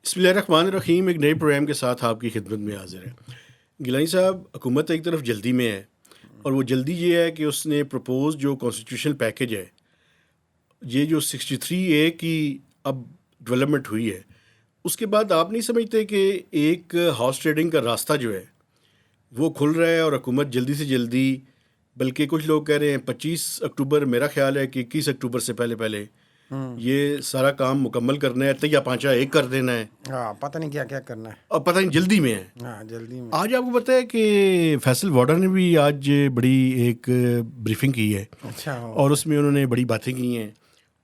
बिस्मिल्लाहिर्रहमानिर्रहीम। एक नए प्रोग्राम के साथ आपकी खिदमत में हाजिर है। गिलानी साहब, हुकूमत एक तरफ जल्दी में है और वो जल्दी ये है कि उसने प्रपोज जो कॉन्स्टिट्यूशनल पैकेज है, ये जो 63A की अब डेवलपमेंट हुई है, उसके बाद आप नहीं समझते कि एक हॉर्स ट्रेडिंग का रास्ता जो है वो खुल रहा है और हुकूमत जल्दी से जल्दी, बल्कि कुछ लोग कह रहे हैं 25 अक्टूबर, मेरा ख्याल है कि 21 अक्टूबर से पहले पहले ये सारा काम मुकम्मल करना है, तैया पांचा एक कर देना है। हाँ, पता नहीं क्या क्या करना है। और पता नहीं जल्दी में है। हाँ, जल्दी में। आज आपको पता है कि फैसल वाडा ने भी आज बड़ी एक ब्रीफिंग की है अच्छा हो। और उसमें उन्होंने बड़ी बातें की हैं,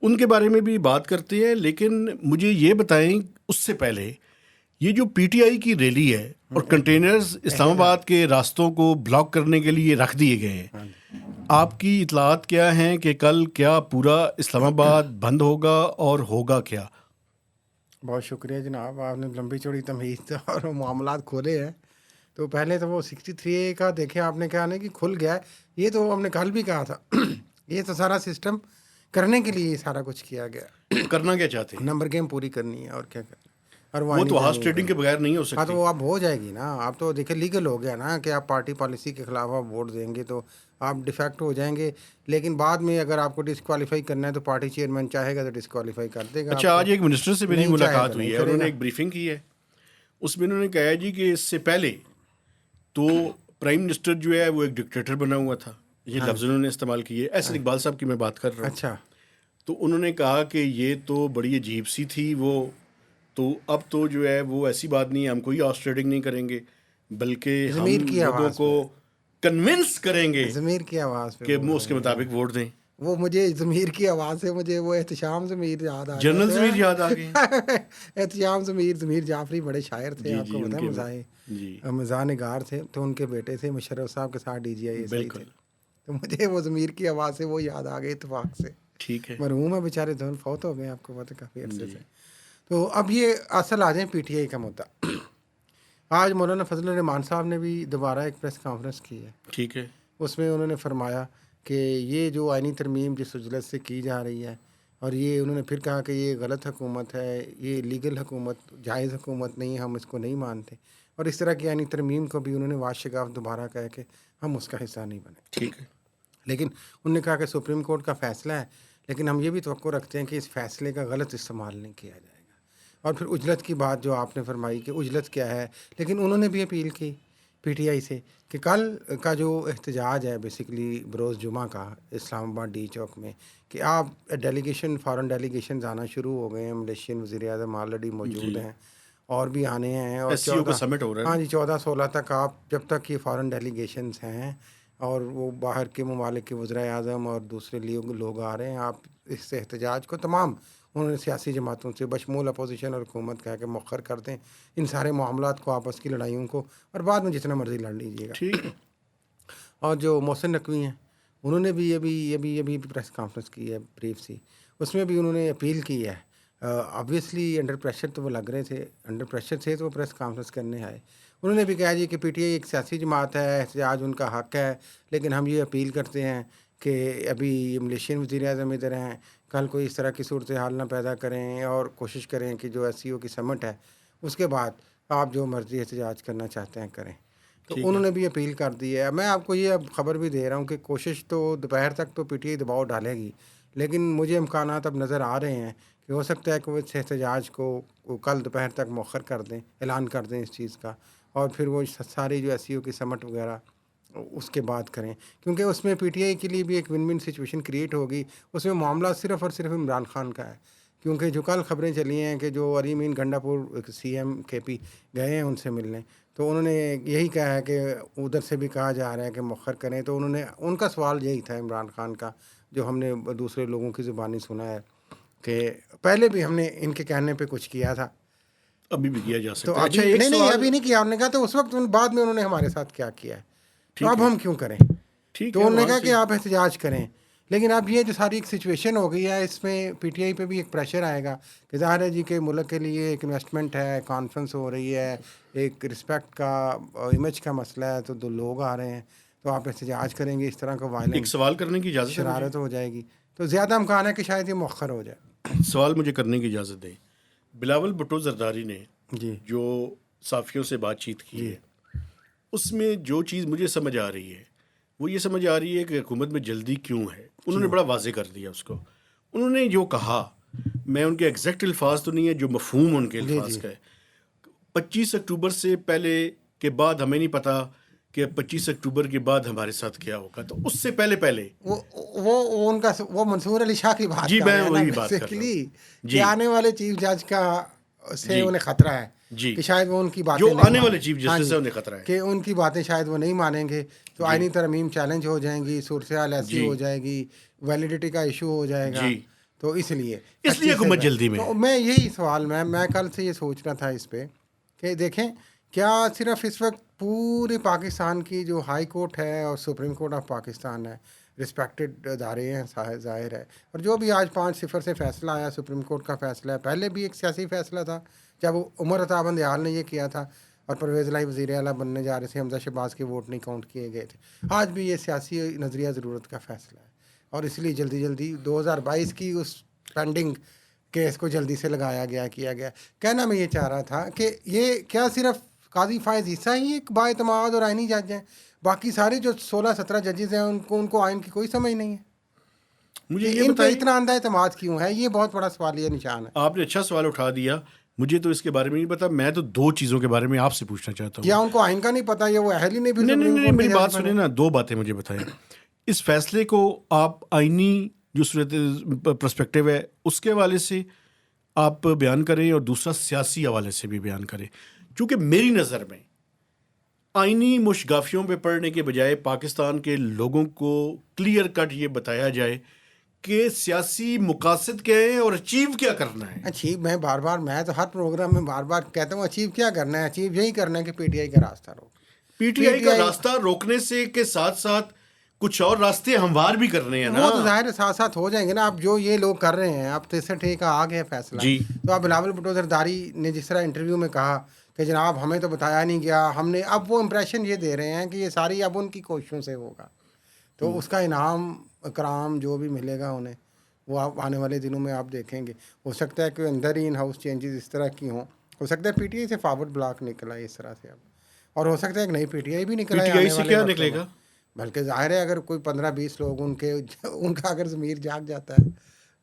उनके बारे में भी बात करते हैं। लेकिन मुझे ये बताएं, उससे पहले ये जो पीटीआई की रैली है और कंटेनर्स इस्लामाबाद के रास्तों को ब्लॉक करने के लिए रख दिए गए हैं, आपकी इतलात क्या हैं कि कल क्या पूरा इस्लामाबाद बंद होगा और होगा क्या? बहुत शुक्रिया जनाब, आपने लंबी चौड़ी तमहीद और मामलात खोले हैं। तो पहले तो वो 63A का देखे आपने, क्या नहीं कि खुल गया है। ये तो हमने कल भी कहा था ये तो सारा सिस्टम करने के लिए सारा कुछ किया गया। करना क्या चाहते हैं? नंबर गेम पूरी करनी है और क्या करना है। और वो तो हॉर्स नहीं ट्रेडिंग के बगैर नहीं हो हाँ, तो सकती। वो अब हो जाएगी ना। आप तो देखिए लीगल हो गया ना कि आप पार्टी पॉलिसी के खिलाफ आप वोट देंगे तो आप डिफेक्ट हो जाएंगे। लेकिन बाद में अगर आपको डिस्क्वालीफाई करना है तो पार्टी चेयरमैन चाहेगा तो डिस्क्वालीफाई कर देगा अच्छा, आपको। आज एक मिनिस्टर से मेरी नहीं चाहेगा मुलाकात हुई नहीं है, उन्होंने करेगा। एक ब्रीफिंग की है। उसमें उन्होंने कहा है जी कि इससे पहले तो प्राइम मिनिस्टर जो है वो एक डिक्टेटर बना हुआ था। ये हाँ लफ्ज़ उन्होंने इस्तेमाल किए। एहसन इकबाल साहब की मैं बात कर रहा हूँ। अच्छा। तो उन्होंने कहा कि ये तो बड़ी अजीब सी थी वो, तो अब तो जो है वो ऐसी बात नहीं है, हम कोई हॉर्स ट्रेडिंग नहीं करेंगे, बल्कि हम ज़मीर की लोगों आवाज़ को पे, कन्विंस करेंगे ज़मीर की आवाज़ पे कि बोल वो रहे उसके हैं। मुताबिक वोट दें। वो मुझे ज़मीर की आवाज़ से मुझे वो एहतशाम ज़मीर याद आ जनरल जाते ज़मीर याद आ गए हैं। हैं एहतशाम ज़मीर जाफरी बड़े शायर थे, जी आपको जी, पता है। उनके जी मज़ाह निगार थे, तो उनके बेटे थे मुशर्रफ साहब के साथ DGI थे। बिल्कुल तो मुझे वो ज़मीर की आवाज़ से वो याद आ गई इत्तेफाक से। ठीक है। मरहूम है बेचारे, दोनों फौत हो गए, आपको पता है, काफ़ी अरसे जी से। तो अब ये असल आ जाए PTI का मुद्दा। आज मौलाना फजल रहमान साहब ने भी दोबारा एक प्रेस कॉन्फ्रेंस की है। ठीक है। उसमें उन्होंने फरमाया कि ये जो आइनी तरमीम जिस उजलत से की जा रही है, और ये उन्होंने फिर कहा कि ये गलत हुकूमत है, ये लीगल हुकूमत, जायज़ हुकूमत नहीं है, हम इसको नहीं मानते। और इस तरह की आइनी तरमीम को भी उन्होंने वाशगाफ दोबारा कह के हम उसका हिस्सा नहीं बने। ठीक है। लेकिन उन्होंने कहा कि सुप्रीम कोर्ट का फ़ैसला है, लेकिन हम ये भी तवक्को रखते हैं कि इस फ़ैसले का गलत इस्तेमाल नहीं किया जाएगा। और फिर उजलत की बात जो आपने फरमाई कि उजलत क्या है, लेकिन उन्होंने भी अपील की PTI से कि कल का जो एहतजाज है बेसिकली बरोज़ जुमा का इस्लामाबाद D चौक में, कि आप डेलीगेशन, फ़ॉरेन डेलीगेशन आना शुरू हो गए हैं। मलेशियन वज़ीर-ए-आज़म ऑलरेडी जी, मौजूद हैं और भी आने हैं। और एससीओ का 14, समिट हो रहा है हाँ ना? जी, 14-16 तक आप जब तक ये फ़ॉरेन डेलीगेशंस हैं और वो बाहर के ममालिक के वज़ीर-ए-आज़म और दूसरे लोग आ रहे हैं, आप इस एहतजाज को तमाम उन्होंने सियासी जमातों से बशमूल अपोजिशन और हुकूमत कह के मौखर कर दें इन सारे मामलात को, आपस की लड़ाइयों को, और बाद में जितना मर्ज़ी लड़ लीजिएगा। ठीक है। और जो मोहसिन नकवी हैं, उन्होंने भी अभी प्रेस कॉन्फ्रेंस की है ब्रीफ सी। उसमें भी उन्होंने अपील की है। ऑब्वियसली अंडर प्रेशर तो वो लग रहे थे, अंडर प्रेशर थे तो वो प्रेस कॉन्फ्रेंस करने आए। उन्होंने भी कहा जी कि PTI एक सियासी जमात है, एहतजाज उनका हक़ है, लेकिन हम ये अपील करते हैं कि अभी मलेशियन वज़ीर-ए-आज़म इधर हैं, कल कोई इस तरह की सूरत हाल ना पैदा करें और कोशिश करें कि जो SCO की समिट है उसके बाद आप जो मर्ज़ी एहतजाज करना चाहते हैं करें। तो ठीक है। उन्होंने भी अपील कर दी है। मैं आपको ये अब ख़बर भी दे रहा हूँ कि कोशिश तो दोपहर तक तो PTI दबाव डालेगी, लेकिन मुझे इम्कानात अब नज़र आ रहे हैं कि हो सकता है कि वो इस एहतजाज को वो कल दोपहर तक मौखर कर दें, ऐलान कर दें इस चीज़ का, और फिर वो सारी जो SCO की समिट वगैरह उसके बाद करें, क्योंकि उसमें PTI के लिए भी एक विन विन सिचुएशन क्रिएट होगी। उसमें मामला सिर्फ़ और सिर्फ इमरान खान का है, क्योंकि जो कल ख़बरें चली हैं कि जो अरीमीन गंडापुर CM KP गए हैं उनसे मिलने, तो उन्होंने यही कहा है कि उधर से भी कहा जा रहा है कि मौखर करें। तो उन्होंने, उनका सवाल यही था इमरान खान का, जो हमने दूसरे लोगों की ज़ुबानी सुना है कि पहले भी हमने इनके कहने पे कुछ किया था, अभी भी किया जा तो सकता है। अच्छा, अभी एक नहीं सवाल। अभी नहीं किया। उन्होंने कहा तो उस वक्त बाद में उन्होंने हमारे साथ क्या किया है, तो ठीक अब है। हम क्यों करें। ठीक तो है, उन्होंने वहाँ कहा कि से। आप एहतजाज करें। लेकिन अब ये जो सारी एक सिचुएशन हो गई है, इसमें PTI पे भी एक प्रेशर आएगा कि ज़ाहिर है जी के मुल्क के लिए एक इन्वेस्टमेंट है, कॉन्फ्रेंस हो रही है, एक रिस्पेक्ट का इमेज का मसला है, तो 2 लोग आ रहे हैं, तो आप एहतजाज करेंगे, इस तरह का एक वायलेंस सवाल करने की इजाज़त है मुझे? शरारत हो जाएगी, तो ज़्यादा इम्कान है कि शायद ये मौखर हो जाए। सवाल मुझे करने की इजाज़त दें। बिलावल भुट्टो जरदारी ने जी जो साफ़ियों से बातचीत की है, उसमें जो चीज़ मुझे समझ आ रही है वो ये समझ आ रही है कि हुकूमत में जल्दी क्यों है। उन्होंने बड़ा वाजे कर दिया उसको। उन्होंने जो कहा, मैं उनके एग्जैक्ट अल्फाज तो नहीं है, जो मफहूम उनके जी अल्फाज जी का है, 25 अक्टूबर से पहले के बाद हमें नहीं पता कि 25 अक्टूबर के बाद हमारे साथ क्या होगा, तो उससे पहले पहले वो उनका वो मंसूर अली शाह की बात जी कर मैं रहे हैं ना वही बात कर रहा बेसिकली, हूँ। कि जी आने वाले चीफ जज का से जी उन्हें खतरा है जी कि शायद वो उनकी बातें जो नहीं आने वाले माने। चीफ हाँ जस्टिस जी, है उन्हें खतरा है। कि उनकी बातें शायद वो नहीं मानेंगे, तो जी आईनी तरमीम चैलेंज हो जाएंगी, सूरत-ए-हाल ऐसी जी हो जाएगी, वैलिडिटी का इशू हो जाएगा। जी तो इसलिए इसलिए 25 से हुकूमत जल्दी में तो है। मैं यही सवाल मैं कल से ये सोच रहा था इस पे कि देखें, क्या सिर्फ इस वक्त पूरे पाकिस्तान की जो हाई कोर्ट है और सुप्रीम कोर्ट ऑफ पाकिस्तान है, रिस्पेक्टेड अदारे हैं, ज़ाहिर है, और जो भी आज 5-0 से फैसला आया, सुप्रीम कोर्ट का फैसला है, पहले भी एक सियासी फैसला था जब उमर अता बंदयाल ने ये किया था और परवेज़ लाई वज़ीर आला बनने जा रहे थे, हमजा शहबाज के वोट नहीं काउंट किए गए थे। आज भी ये सियासी नज़रिया ज़रूरत का फैसला है और इसलिए जल्दी जल्दी 2022 की उस पेंडिंग केस को जल्दी से लगाया गया, किया गया। कहना मैं ये चाह रहा था कि ये क्या सिर्फ काजी फायज़ ईसा ही एक बाएतमाद और आइनी जज हैं, बाकी सारे जो 16-17 जजेस हैं उनको आइन की कोई समझ नहीं है? मुझे कि ये इन पे बताइए, इतना अंधा एतमाद क्यों है? ये बहुत बड़ा सवालिया निशान है। आपने अच्छा सवाल उठा दिया। मुझे तो इसके बारे में नहीं पता। मैं तो दो चीज़ों के बारे में आपसे पूछना चाहता हूँ। या उनको आइन का नहीं पता, या वो अहल ही नहीं फिर नहीं नहीं सुप्रीम नहीं, कोर्ट मेरी के बात जज सुनिए बने। ना, दो बातें मुझे बताएं। इस फैसले को आप आईनी जो सूरत पर्सपेक्टिव है उसके हवाले से आप बयान करें और दूसरा सियासी हवाले से भी बयान करें, क्योंकि मेरी नज़र में आईनी मुशगाफियों पे पढ़ने के बजाय पाकिस्तान के लोगों को क्लियर कट ये बताया जाए कि सियासी मकासद क्या है और अचीव क्या करना है। अचीव मैं तो हर प्रोग्राम में बार बार कहता हूँ, अचीव क्या करना है? अचीव यही करना है कि पीटीआई का रास्ता रोक। पीटीआई का रास्ता रोकने से के साथ साथ कुछ और रास्ते हमवार भी करने हैं ना। वो तो जाहिर है साथ साथ हो जाएंगे ना। अब जो ये लोग कर रहे हैं, अब 63 का आ गया फैसला, जी तो अब बिलावल भुट्टो जरदारी ने जिस तरह इंटरव्यू में कहा कि जनाब हमें तो बताया नहीं गया, हमने, अब वो इम्प्रेशन ये दे रहे हैं कि ये सारी अब उनकी कोशिशों से होगा, तो उसका इनाम इकराम जो भी मिलेगा उन्हें, वो आप आने वाले दिनों में आप देखेंगे। हो सकता है कि अंदर ही इन हाउस चेंजेस इस तरह की हों, हो सकता है पीटीआई से फॉरवर्ड ब्लॉक निकला है इस तरह से अब, और हो सकता है कि नई पीटीआई भी निकला है पीटीआई आने से वाले क्या वक्तों निकलेगा? में। बल्कि ज़ाहिर है अगर कोई 15-20 लोग उनका अगर ज़मीर जाग जाता है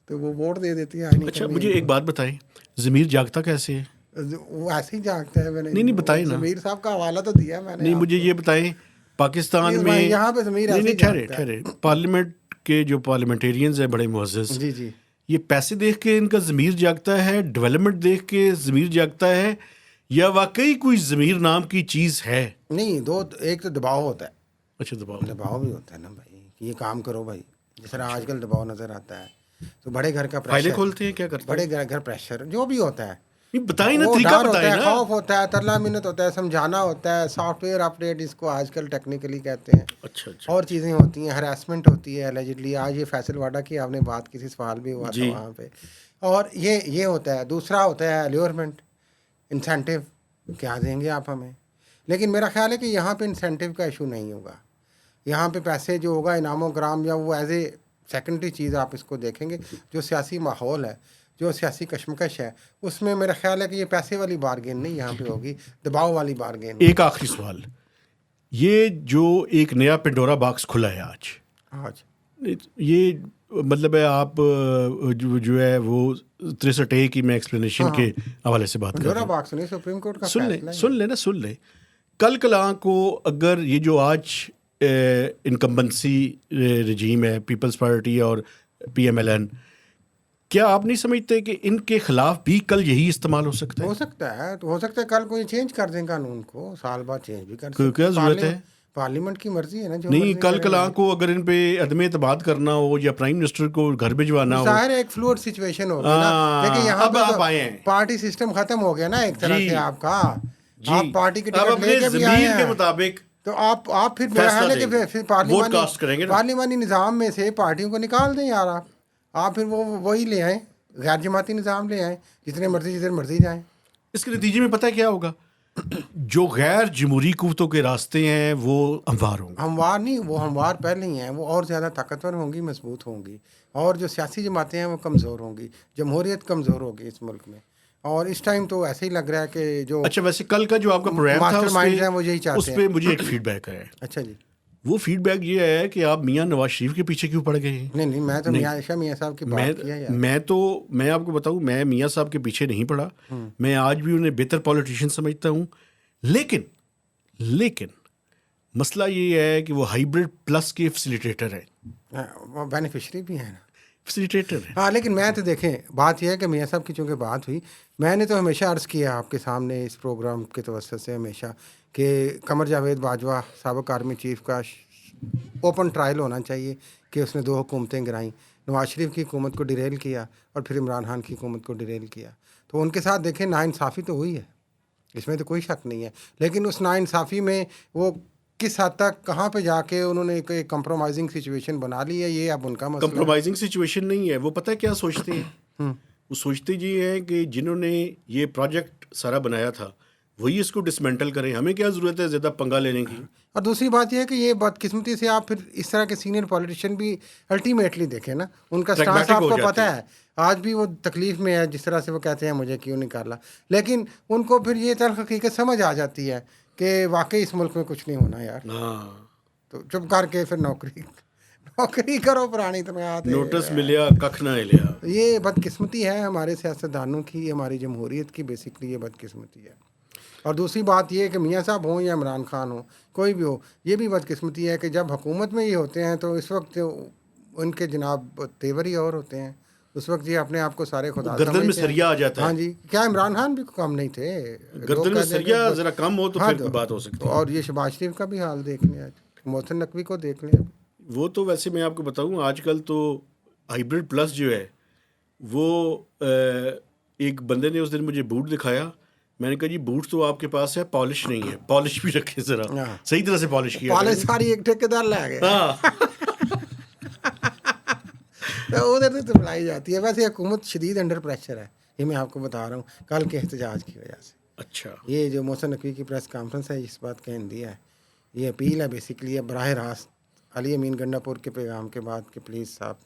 तो वो वोट दे देती है आईनी अच्छा, कमीशन मुझे एक बात बताएं, ज़मीर जागता कैसे है? को। वो ऐसे ही जागता है। मैंने नहीं बताए ना। ज़मीर साहब का हवाला तो दिया मैंने नहीं, मुझे आपको। ये बताएं, पाकिस्तान प्लीज़ में भाई, यहाँ पे ज़मीर नहीं ऐसे नहीं, ही ठहरे जागता है। ठहरे, पार्लियामेंट के जो पार्लियामेंटेरियंस हैं बड़े मुअज़्ज़ज़, जी जी। ये पैसे देख के इनका ज़मीर जागता है, डेवलपमेंट देख के ज़मीर जागता है, या वाकई कोई ज़मीर नाम की चीज़ है? नहीं, दो, एक तो दबाव होता है, अच्छा, दबाव। दबाव भी होता है ना भाई कि ये काम करो भाई, जिस तरह आजकल दबाव नज़र आता है, तो बड़े घर का फाइलें प्रेशर, खोलते हैं, क्या करते हैं? बड़े घर प्रेशर जो भी होता है, नहीं बताएं ना, वो तरीका डर होता बताएं है, ना। खौफ होता है, तरला मिन्नत होता है, समझाना होता है, सॉफ्टवेयर अपडेट इसको आजकल टेक्निकली कहते हैं, अच्छा अच्छा और चीज़ें होती हैं, हरासमेंट होती है एलिजिडली। आज ये फैसलवाड़ा की आपने बात की थी, सवाल भी हुआ था जी वहाँ पे, और ये होता है। दूसरा होता है अल्योरमेंट, इंसेंटिव, क्या देंगे आप हमें। लेकिन मेरा ख्याल है कि यहाँ पे इंसेंटिव का इशू नहीं होगा। यहाँ पे पैसे जो होगा इनामो ग्राम, या वो एज ए सेकेंडरी चीज़ आप इसको देखेंगे। जो सियासी माहौल है, जो सियासी कशमकश है, उसमें मेरा ख्याल है कि ये पैसे वाली बारगेन नहीं यहाँ पे होगी, दबाव वाली बारगेन। एक आखिरी सवाल, ये जो एक नया पेंडोरा बॉक्स खुला है आज, ये मतलब है आप जो है वो 63A की मैं एक्सप्लेनेशन के हवाले से बात कर रहा पेंडोरा हूँ। बॉक्स नहीं, सुप्रीम कोर्ट का सुन फैसला है। सुन ले, कल कलां को अगर ये जो आज इनकम्बेंसी रजीम है, पीपल्स पार्टी और PMLN, क्या आप नहीं समझते कि इनके खिलाफ भी कल यही इस्तेमाल हो सकता है? हो सकता है, तो हो सकता है कल कोई चेंज कर दें कानून को, साल बाद चेंज भी कर सकते हैं। क्या ज़रूरत है? पार्लियामेंट की मर्जी है ना, जो नहीं, मर्जी कल करें। कलां को अगर इन पे अदम एतमाद करना हो या प्राइम मिनिस्टर को घर भिजवाना हो, ज़ाहिर है एक फ्लूइड सिचुएशन होगी ना। लेकिन यहाँ अब पे आप तो आए हैं पार्टी सिस्टम खत्म हो गया ना एक तरह जी से आपका। जी, आप पार्टी की अब टिकट अपने लेके भी आए ज़मीर के हैं, मुताबिक तो आप फिर मेरा फैसला ख्याल है कि देंगे, फिर वोट कास्ट करेंगे ना। पार्लियामानी निज़ाम में से पार्टियों को निकाल दें यार। आप फिर वो वही ले आएँ, गैर जमाती निज़ाम ले आएँ, जितने मर्जी जाएँ। इसके नतीजे में पता है क्या होगा? जो गैर जमहूरी कुव्वतों के रास्ते हैं वो हमवार होंगे। हमवार नहीं, वो हमवार पहले ही हैं, वो और ज़्यादा ताकतवर होंगी, मजबूत होंगी, और जो सियासी जमातें हैं वो कमज़ोर होंगी, जमहूरियत कमज़ोर होगी इस मुल्क में। और इस टाइम तो ऐसे ही लग रहा है कि जो अच्छा, वैसे कल का जो आपका प्रोग्राम था मास्टरमाइंड्स हैं वो यही चाहते उस पे मुझे एक फीडबैक है। अच्छा जी। वो फीडबैक ये है कि आप मियां नवाज शरीफ के पीछे क्यों पड़ गए हैं? नहीं, मैं तो मियां आयशा मियां साहब की बात किया यार। मैं आपको बताऊं, मैं मियां साहब के पीछे नहीं पड़ा। मैं आज भी उन्हें बेहतर पॉलिटिशियन समझता हूं, लेकिन मसला ये है कि वो हाइब्रिड प्लस के फैसिलिटेटर है, वो बेनिफिशरी भी है ना, फैसिलिटेटर है। हाँ। लेकिन मैं तो देखें, बात यह है कि मियां साहब की चूँकि बात हुई, मैंने तो हमेशा अर्ज़ किया आपके सामने इस प्रोग्राम के तवस्सुत से हमेशा कि कमर जावेद बाजवा साबिक़ आर्मी चीफ का ओपन ट्रायल होना चाहिए कि उसने 2 हुकूमतें गिराईं, नवाज शरीफ की हुकूमत को डिरेल किया और फिर इमरान खान की हुकूमत को डिरेल किया। तो उनके साथ देखें नाइंसाफ़ी तो हुई है, इसमें तो कोई शक नहीं है। लेकिन उस नाइंसाफ़ी में वो किस हद तक कहाँ पे जाके उन्होंने एक कंप्रोमाइजिंग सिचुएशन बना ली है, ये अब उनका मसला है। कंप्रोमाइजिंग सिचुएशन नहीं है, वो पता है क्या सोचते हैं? वो सोचते ये हैं कि जिन्होंने ये प्रोजेक्ट सारा बनाया था वही इसको डिसमेंटल करें, हमें क्या ज़रूरत है ज़्यादा पंगा लेने की। और दूसरी बात यह है कि ये बदकिस्मती से आप फिर इस तरह के सीनियर पॉलिटिशियन भी अल्टीमेटली देखें ना, उनका स्टांस Pragmatic हो आपको जाते पता हैं। है, आज भी वो तकलीफ़ में है जिस तरह से वो कहते हैं मुझे क्यों निकाला, लेकिन उनको फिर ये तल्ख़ हकीकत समझ आ जाती है कि वाकई इस मुल्क में कुछ नहीं होना यार। हाँ, तो चुप करके फिर नौकरी करो पुरानी तनख्वाह ते। नोटिस मिलिया कख ना हिलिया। ये बदकिस्मती है हमारे सियासतदानों की, हमारी जमहूरियत की, बेसिकली ये बदकिस्मती है। और दूसरी बात ये है कि मियां साहब हों या इमरान खान हो, कोई भी हो, ये भी बदकिस्मती है कि जब हुकूमत में ये होते हैं तो इस वक्त उनके जनाब तेवर ही और होते हैं, उस वक्त ये अपने आप को सारे खुदा गर्दन में समझते हैं। सरिया आ जाता है। हाँ जी, क्या इमरान खान भी कम नहीं थे? गर्दन लोग में कहते हैं सरिया कि ज़रा कम हो तो हाँ, फिर कोई बात हो सकती है। और ये शहबाज शरीफ का भी हाल देख लें, आज मोहसिन नकवी को देख लें। वो तो वैसे मैं आपको बताऊं, आजकल तो हाइब्रिड प्लस जो है वो एक बंदे ने उस दिन मुझे बूट दिखाया, मैंने कहा जी बूट तो आपके पास है, पॉलिश नहीं है, पॉलिश भी रखें ज़रा, हाँ। सही तरह से पॉलिश किया पॉलिश करें। सारी एक ठेकेदार ले गया। हाँ। तो उधर से तो बुलाई जाती है। वैसे हुकूमत शदीद अंडर प्रेशर है, ये मैं आपको बता रहा हूँ, कल के एहतजाज की वजह से। अच्छा, ये जो मोहसिन नकवी की प्रेस कॉन्फ्रेंस है, इस बात कह दिया है, ये अपील है बेसिकली, है बराह रास्त अली अमीन गंडापुर के पैगाम के बाद कि प्लीज़ साहब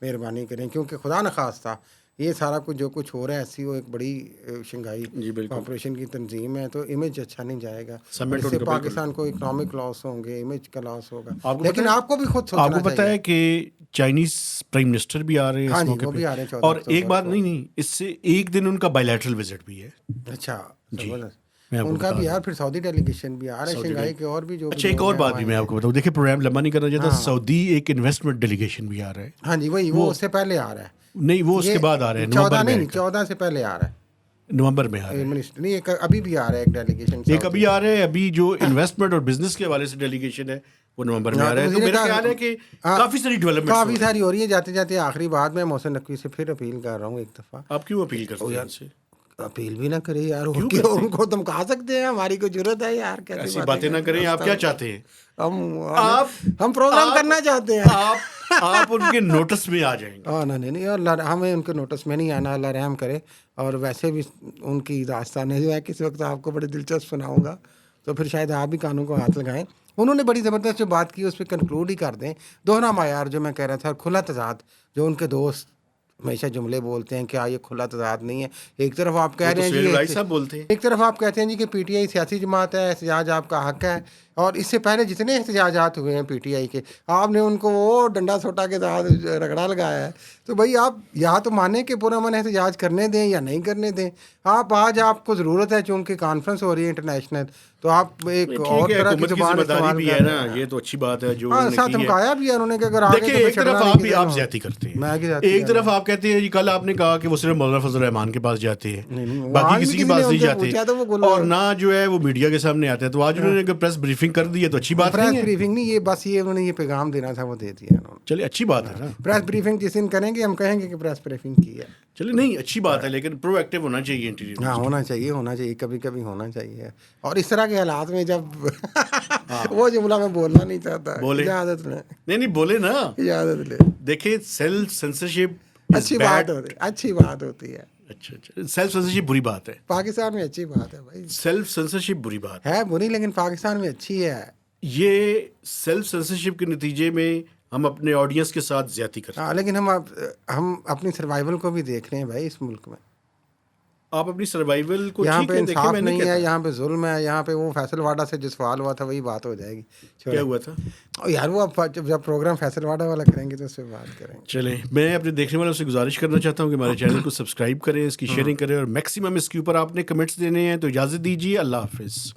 मेहरबानी करें, क्योंकि खुदा न खास्ता ये सारा कुछ जो कुछ हो रहा है, ऐसी वो एक बड़ी शंघाई जी बिल्कुल। ऑपरेशन की तंजीम है, तो इमेज अच्छा नहीं जाएगा। Summit इससे उनका पाकिस्तान को इकनॉमिक लॉस होंगे, इमेज का लॉस होगा। आपको लेकिन पता है- आपको भी खुद सोचना आपको पता चाहिए। है कि चाइनीज प्राइम मिनिस्टर भी आ रहे हैं हाँ इस जी, मौके वो पे, भी आ रहे हैं 14 और अक्टूबर एक बात को। नहीं, इससे एक दिन उनका बायलैटरल विजिट भी है। अच्छा, जी, जबरदस्त। मैं आपको उनका बता भी दूं। यार फिर सऊदी डेलीगेशन भी आ रहा है, सऊदी शंघाई डेली- के और भी जो अच्छा, भी एक लोग और हैं बात वो भी मैं आएंगे। आपको बताऊं, देखिए प्रोग्राम लंबा नहीं करना चाहता, हाँ। सऊदी एक इन्वेस्टमेंट डेलीगेशन भी आ रहा है। हाँ जी, वही वो उससे पहले आ रहा है। नहीं, वो उसके ये बाद आ रहा है, 14 नवंबर में नहीं, आएगा। 14 से पहले आ रहा है। नवंबर में आ रहा है। मिनिस्टर नहीं, एक अभी भी आ रहा है एक डेलीगेशन एक अभी आ रहा है, अभी जो इन्वेस्टमेंट और बिजनेस के हवाले से डेलीगेशन है वो नवंबर में आ रहा है। तो मेरा ख्याल है कि काफ़ी सारी डेवलपमेंट काफ़ी सारी हो रही है। जाते जाते आखिरी बात में मोहसिन नकवी से फिर अपील कर रहा हूँ एक दफ़ा। आप क्यों अपील करते हैं यार, इनसे? अपील भी ना करे यार, क्यों उनकी करते हैं? उनको धमका सकते हैं, हमारी कोई जरूरत है यार? कैसी ऐसी बातें ना करते करें। हैं? आप क्या चाहते हैं? हम हम प्रोग्राम आप- करना चाहते हैं। आप उनके नोटिस में आ जाएंगे। हाँ, नहीं, और हमें उनके नोटिस में नहीं आना, अल्लाह रहम करे। और वैसे भी उनकी दास्तानें जो है किसी वक्त आपको बड़ी दिलचस्प सुनाऊंगा, तो फिर शायद आप भी कानों को हाथ लगाएं। उन्होंने बड़ी ज़बरदस्त जो बात की उस पर कंक्लूड ही कर दें। दोहरा मायार जो मैं कह रहा था, खुला तजाद, जो उनके दोस्त हमेशा जुमले बोलते हैं कि ये खुला तजाद नहीं है। एक तरफ आप कह रहे हैं सुहेल भाई जी, साहब बोलते हैं। एक तरफ आप कहते हैं जी कि पीटीआई सियासी जमात है, एहतजाज आपका हक है, और इससे पहले जितने एहतजाजात हुए हैं पीटीआई के, आपने उनको वो डंडा सोटा के साथ रगड़ा लगाया है। तो भाई आप या तो माने कि पुरअमन एहतजाज करने दें या नहीं करने दें। आप आज आपको ज़रूरत है, चूँकि कॉन्फ्रेंस हो रही है इंटरनेशनल, तो आप एक ठीक और है, तरह की हुकूमत की ज़ुबान जिम्मेदारी इस्तेमाल भी कर है रहे ना, हैं। ये तो अच्छी बात है जो हाँ, उन्होंने साथ की है। धमकाया भी है उन्होंने कि अगर आगे देखिए, तो मैं एक तरफ छड़ना नहीं आप किधर हूँ। ज्यादती करते हैं, मैं की जाती एक है तरफ ना। आप कहते हैं जी, कल आपने कहा कि वो सिर्फ मौलाना फजल रहमान के पास जाते हैं, नहीं, वो बाकी आज भी किसी के किसी ने पास नहीं उनसे पूछा तो वो जाते, बोला- और ना जो है वो मीडिया के सामने आते हैं। तो आज उन्होंने अगर प्रेस ब्रीफिंग कर दी है तो अच्छी बात प्रेस नहीं है। ब्रीफिंग नहीं, ये बस ये उन्होंने ये पैगाम देना था, वो दे दिया उन्होंने। चलिए, अच्छी बात है ना। प्रेस ब्रीफिंग जिस दिन करेंगे हम कहेंगे कि प्रेस ब्रीफिंग की है। चलिए, नहीं, अच्छी बात है, लेकिन प्रोएक्टिव होना चाहिए इंटीरियर। हाँ, होना चाहिए, कभी कभी होना चाहिए। और इस तरह के हालात में जब वो जुमला मैं बोलना नहीं चाहता, बोले। इजाजत ले, नहीं, बोले ना। इजाजत ले। देखिए, सेल्फ सेंसरशिप अच्छी बात होती, अच्छी बात होती है। अच्छा, सेल्फ सेंसरशिप बुरी बात है। पाकिस्तान में अच्छी बात है भाई, सेल्फ सेंसरशिप बुरी बात है बुरी, लेकिन पाकिस्तान में अच्छी है। ये सेल्फ सेंसरशिप के नतीजे में हम अपने ऑडियंस के साथ ज्यादती करते हैं। हाँ, लेकिन हम अपनी सर्वाइवल को भी देख रहे हैं भाई इस मुल्क में। आप अपनी सर्वाइवल को यहाँ ठीक पे है, देखिए इंसाफ मैं नहीं है, कहता। यहाँ पे जुल्म है, यहाँ पे वो फैसलवाड़ा से जो सवाल हुआ था वही बात हो जाएगी। क्या छोड़े हुआ था? और यार वो अब जब प्रोग्राम फैसलवाड़ा वाला करेंगे तो उस पर बात करेंगे। चलें, मैं अपने देखने वालों से गुजारिश करना चाहता हूँ कि हमारे चैनल को सब्सक्राइब करें, इसकी शेयरिंग करें और मैक्सिमम इसके ऊपर आपने कमेंट्स देने हैं। तो इजाज़त दीजिए, अल्लाह हाफ़िज़।